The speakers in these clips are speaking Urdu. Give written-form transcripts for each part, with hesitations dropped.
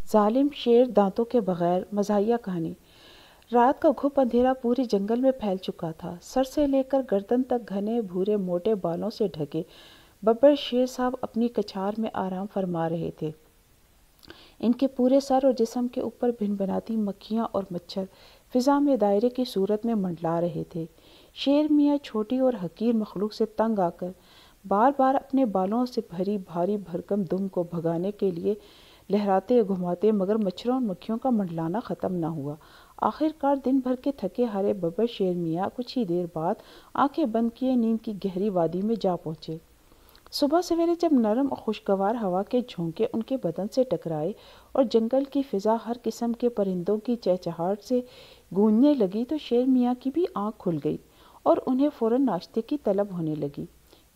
ظالم شیر دانتوں کے بغیر مزاحیہ کہانی۔ رات کا گھپ اندھیرا پورے جنگل میں پھیل چکا تھا۔ سر سے لے کر گردن تک گھنے بھورے موٹے بالوں سے ڈھکے ببر شیر صاحب اپنی کچھار میں آرام فرما رہے تھے۔ ان کے پورے سر اور جسم کے اوپر بھنبھناتی مکھیاں اور مچھر فضا میں دائرے کی صورت میں منڈلا رہے تھے۔ شیر میاں چھوٹی اور حقیر مخلوق سے تنگ آ کر بار بار اپنے بالوں سے بھری بھاری بھرکم دم کو بھگانے کے لیے لہراتے گھماتے، مگر مچھروں اور مکھیوں کا منڈلانا ختم نہ ہوا۔ آخر کار دن بھر کے تھکے ہارے ببر شیر میاں کچھ ہی دیر بعد آنکھیں بند کیے نیند کی گہری وادی میں جا پہنچے۔ صبح سویرے جب نرم اور خوشگوار ہوا کے جھونکے ان کے بدن سے ٹکرائے اور جنگل کی فضا ہر قسم کے پرندوں کی چہچہاہٹ سے گونجنے لگی تو شیر میاں کی بھی آنکھ کھل گئی اور انہیں فوراً ناشتے کی طلب ہونے لگی۔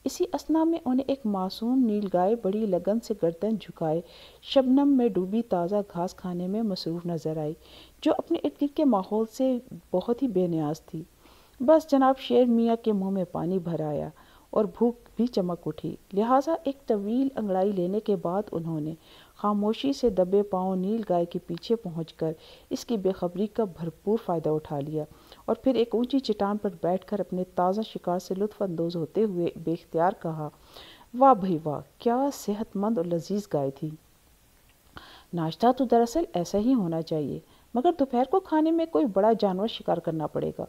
اسی اثنا میں انہیں ایک معصوم نیل گائے بڑی لگن سے گردن جھکائے شبنم میں ڈوبی تازہ گھاس کھانے میں مصروف نظر آئی، جو اپنے ارد گرد کے ماحول سے بہت ہی بے نیاز تھی۔ بس جناب شیر میاں کے منہ میں پانی بھر آیا اور بھوک بھی چمک اٹھی، لہٰذا ایک طویل انگڑائی لینے کے بعد انہوں نے خاموشی سے دبے پاؤں نیل گائے کے پیچھے پہنچ کر اس کی بے خبری کا بھرپور فائدہ اٹھا لیا اور پھر ایک اونچی چٹان پر بیٹھ کر اپنے تازہ شکار سے لطف اندوز ہوتے ہوئے بے اختیار کہا، واہ بھئی واہ، کیا صحت مند اور لذیذ گائے تھی۔ ناشتہ تو دراصل ایسا ہی ہونا چاہیے، مگر دوپہر کو کھانے میں کوئی بڑا جانور شکار کرنا پڑے گا۔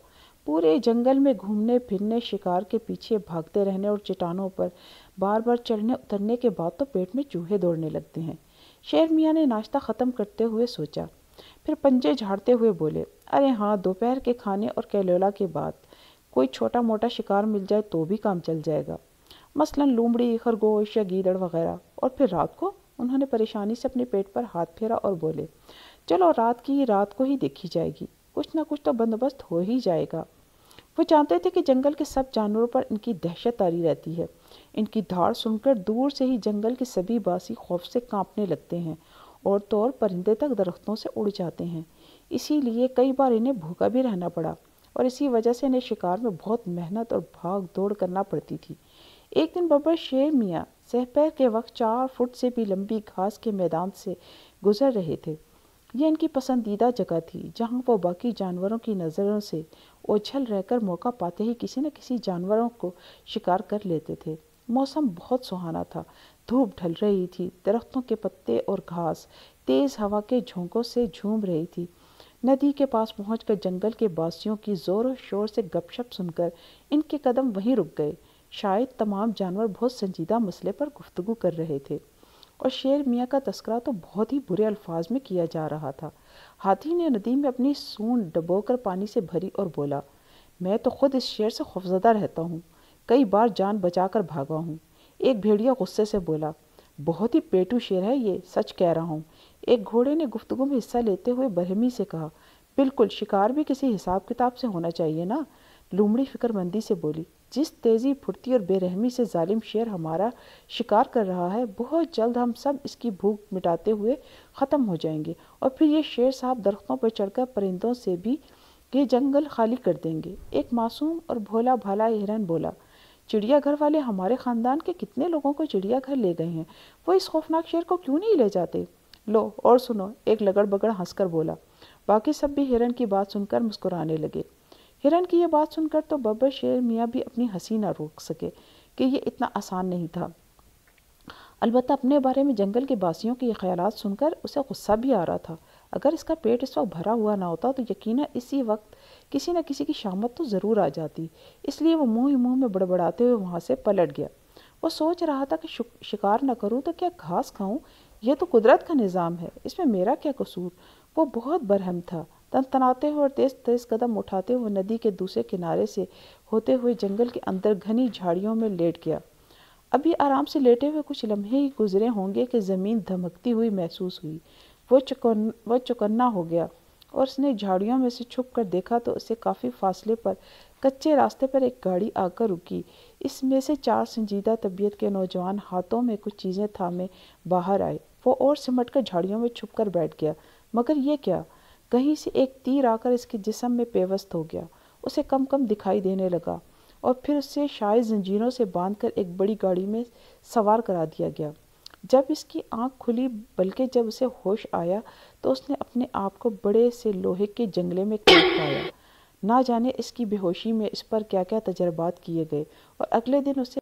پورے جنگل میں گھومنے پھرنے، شکار کے پیچھے بھاگتے رہنے اور چٹانوں پر بار بار چڑھنے اترنے کے بعد تو پیٹ میں چوہے دوڑنے لگتے ہیں۔ شیر میاں نے ناشتہ ختم کرتے ہوئے سوچا، پھر پنجے جھاڑتے ہوئے بولے، ارے ہاں، دوپہر کے کھانے اور کیلولا کے بعد کوئی چھوٹا موٹا شکار مل جائے تو بھی کام چل جائے گا، مثلاً لومڑی، خرگوش یا گیدڑ وغیرہ۔ اور پھر رات کو؟ انہوں نے پریشانی سے اپنے پیٹ پر ہاتھ پھیرا اور بولے، چلو رات کو ہی دیکھی جائے گی، کچھ نہ کچھ تو بندوبست ہو ہی جائے گا۔ وہ جانتے تھے کہ جنگل کے سب جانوروں پر ان کی دہشت تاری رہتی ہے۔ ان کی دھاڑ سن کر دور سے ہی جنگل کے سبھی باسی خوف سے کانپنے لگتے ہیں اور تو اور پرندے تک درختوں سے اڑ جاتے ہیں۔ اسی لیے کئی بار انہیں بھوکا بھی رہنا پڑا اور اسی وجہ سے انہیں شکار میں بہت محنت اور بھاگ دوڑ کرنا پڑتی تھی۔ ایک دن ببر شیر میاں سحپہر کے وقت 4 فٹ سے بھی لمبی گھاس کے میدان سے گزر رہے تھے۔ یہ ان کی پسندیدہ جگہ تھی، جہاں وہ باقی جانوروں کی نظروں سے اوجھل رہ کر موقع پاتے ہی کسی نہ کسی جانوروں کو شکار کر لیتے تھے۔ موسم بہت سہانا تھا، دھوپ ڈھل رہی تھی، درختوں کے پتے اور گھاس تیز ہوا کے جھونکوں سے جھوم رہی تھی۔ ندی کے پاس پہنچ کر جنگل کے باسیوں کی زور و شور سے گپ شپ سن کر ان کے قدم وہیں رک گئے۔ شاید تمام جانور بہت سنجیدہ مسئلے پر گفتگو کر رہے تھے اور شیر میاں کا تذکرہ تو بہت ہی برے الفاظ میں کیا جا رہا تھا۔ ہاتھی نے ندی میں اپنی سونڈ ڈبو کر پانی سے بھری اور بولا، میں تو خود اس شیر سے خوفزدہ رہتا ہوں، کئی بار جان بچا کر بھاگا ہوں۔ ایک بھیڑیا غصے سے بولا، بہت ہی پیٹو شیر ہے یہ، سچ کہہ رہا ہوں۔ ایک گھوڑے نے گفتگو میں حصہ لیتے ہوئے برہمی سے کہا، بالکل، شکار بھی کسی حساب کتاب سے ہونا چاہیے نا۔ لومڑی فکر مندی سے بولی، جس تیزی، پھرتی اور بے رحمی سے ظالم شیر ہمارا شکار کر رہا ہے، بہت جلد ہم سب اس کی بھوک مٹاتے ہوئے ختم ہو جائیں گے اور پھر یہ شیر صاحب درختوں پر چڑھ کر پرندوں سے بھی یہ جنگل خالی کر دیں گے۔ ایک معصوم اور بھولا بھالا ہرن بولا، چڑیا گھر والے ہمارے خاندان کے کتنے لوگوں کو چڑیا گھر لے گئے ہیں، وہ اس خوفناک شیر کو کیوں نہیں لے جاتے؟ لو اور سنو، ایک لگڑ بگڑ ہنس کر بولا۔ باقی سب بھی ہرن کی بات سن کر مسکرانے لگے۔ ہرن کی یہ بات سن کر تو ببر شیر میاں بھی اپنی ہنسی نہ روک سکے کہ یہ اتنا آسان نہیں تھا۔ البتہ اپنے بارے میں جنگل کے باسیوں کے یہ خیالات سن کر اسے غصہ بھی آ رہا تھا۔ اگر اس کا پیٹ اس وقت بھرا ہوا نہ ہوتا تو یقیناً اسی وقت کسی نہ کسی کی شامت تو ضرور آ جاتی، اس لیے وہ منہ ہی منہ میں بڑبڑاتے ہوئے وہاں سے پلٹ گیا۔ وہ سوچ رہا تھا کہ شکار نہ کروں تو کیا گھاس کھاؤں، یہ تو قدرت کا نظام ہے، اس میں میرا کیا قصور۔ وہ بہت برہم تھا۔ تنتناتے ہوئے اور تیز تیز قدم اٹھاتے ہوئے ندی کے دوسرے کنارے سے ہوتے ہوئے جنگل کے اندر گھنی جھاڑیوں میں لیٹ گیا۔ ابھی آرام سے لیٹے ہوئے کچھ لمحے ہی گزرے ہوں گے کہ زمین دھمکتی ہوئی محسوس ہوئی۔ وہ چوکنا ہو گیا اور اس نے جھاڑیوں میں سے چھپ کر دیکھا تو اسے کافی فاصلے پر کچے راستے پر ایک گاڑی آ کر رکی۔ اس میں سے 4 سنجیدہ طبیعت کے نوجوان ہاتھوں میں کچھ چیزیں تھامے باہر آئے۔ وہ اور سمٹ کر جھاڑیوں میں چھپ کر بیٹھ گیا، مگر یہ کیا! کہیں سے ایک تیر آ کر اس کے جسم میں پیوست ہو گیا۔ اسے کم کم دکھائی دینے لگا اور پھر اسے شاید زنجیروں سے باندھ کر ایک بڑی گاڑی میں سوار کرا دیا گیا۔ جب اس کی آنکھ کھلی بلکہ جب اسے ہوش آیا تو اس نے اپنے آپ کو بڑے سے لوہے کے جنگلے میں قید پایا۔ نہ جانے اس کی بے ہوشی میں اس پر کیا کیا تجربات کیے گئے، اور اگلے دن اسے